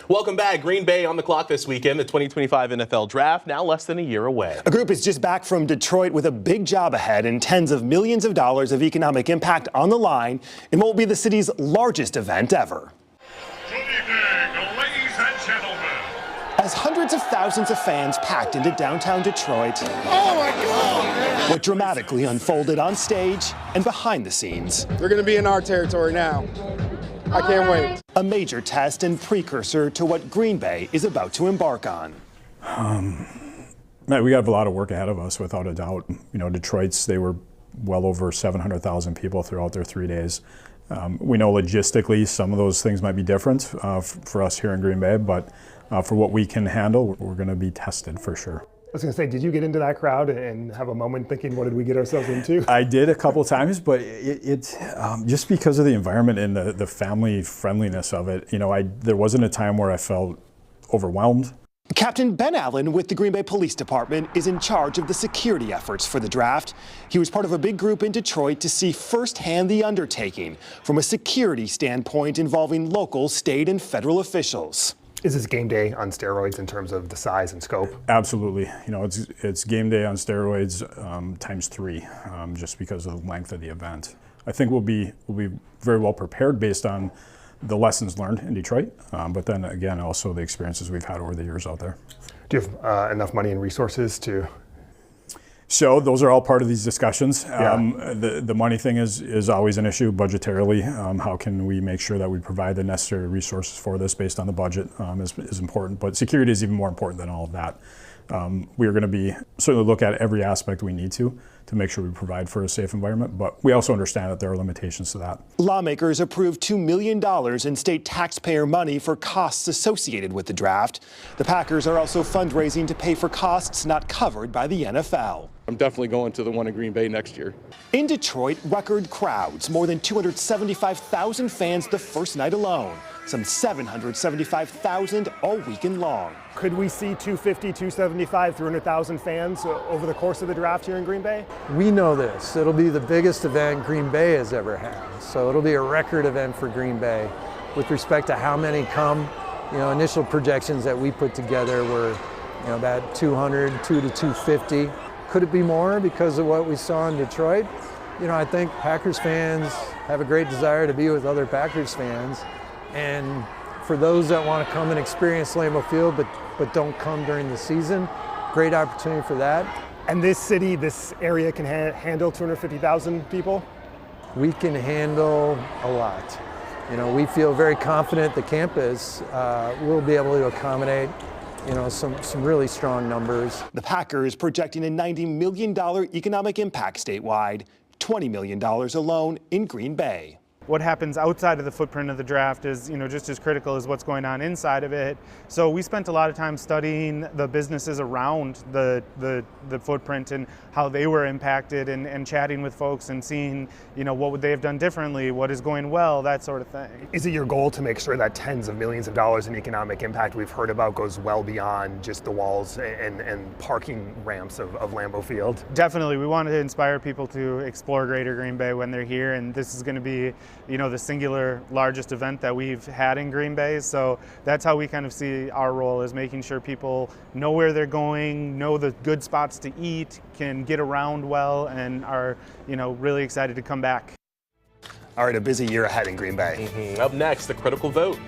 Welcome back. Green Bay on the clock this weekend. The 2025 NFL Draft now less than a year away. A group is just back from Detroit with a big job ahead and tens of millions of dollars of economic impact on the line in what will be the city's largest event ever. Good evening, ladies and gentlemen. As hundreds of thousands of fans packed into downtown Detroit, Oh my God! what dramatically unfolded on stage and behind the scenes. They're going to be in our territory now. I can't wait. A major test and precursor to what Green Bay is about to embark on. We have a lot of work ahead of us, without a doubt. You know, they were well over 700,000 people throughout their 3 days. We know logistically some of those things might be different for us here in Green Bay, but for what we can handle, we're going to be tested for sure. I was going to say, did you get into that crowd and have a moment thinking, what did we get ourselves into? I did a couple times, but it just because of the environment and the family friendliness of it, you know, there wasn't a time where I felt overwhelmed. Captain Ben Allen with the Green Bay Police Department is in charge of the security efforts for the draft. He was part of a big group in Detroit to see firsthand the undertaking from a security standpoint involving local, state, and federal officials. Is this game day on steroids in terms of the size and scope? Absolutely. You know, it's game day on steroids times 3, just because of the length of the event. I think we'll be very well prepared based on the lessons learned in Detroit, but then again, also the experiences we've had over the years out there. Do you have enough money and resources to? So those are all part of these discussions. Yeah. The money thing is always an issue budgetarily. How can we make sure that we provide the necessary resources for this based on the budget is important, but security is even more important than all of that. We are going to certainly look at every aspect we need to make sure we provide for a safe environment, but we also understand that there are limitations to that. Lawmakers approved $2 million in state taxpayer money for costs associated with the draft. The Packers are also fundraising to pay for costs not covered by the NFL. I'm definitely going to the one in Green Bay next year. In Detroit, record crowds, more than 275,000 fans the first night alone, some 775,000 all weekend long. Could we see 250, 275, 300,000 fans over the course of the draft here in Green Bay? We know this. It'll be the biggest event Green Bay has ever had. So it'll be a record event for Green Bay. With respect to how many come, you know, initial projections that we put together were, you know, about 200 to 250. Could it be more because of what we saw in Detroit? You know, I think Packers fans have a great desire to be with other Packers fans. And for those that want to come and experience Lambeau Field but don't come during the season, great opportunity for that. And this city, this area can handle 250,000 people? We can handle a lot. You know, we feel very confident the campus will be able to accommodate, you know, some really strong numbers. The Packers projecting a $90 million economic impact statewide, $20 million alone in Green Bay. What happens outside of the footprint of the draft is, you know, just as critical as what's going on inside of it. So we spent a lot of time studying the businesses around the footprint and how they were impacted, and chatting with folks and seeing, you know, what would they have done differently, what is going well, that sort of thing. Is it your goal to make sure that tens of millions of dollars in economic impact we've heard about goes well beyond just the walls and parking ramps of Lambeau Field? Definitely. We want to inspire people to explore Greater Green Bay when they're here, and this is going to be, you know, the singular largest event that we've had in Green Bay. So that's how we kind of see our role, is making sure people know where they're going, know the good spots to eat, can get around well, and are, you know, really excited to come back. All right, a busy year ahead in Green Bay. Up next, the critical vote.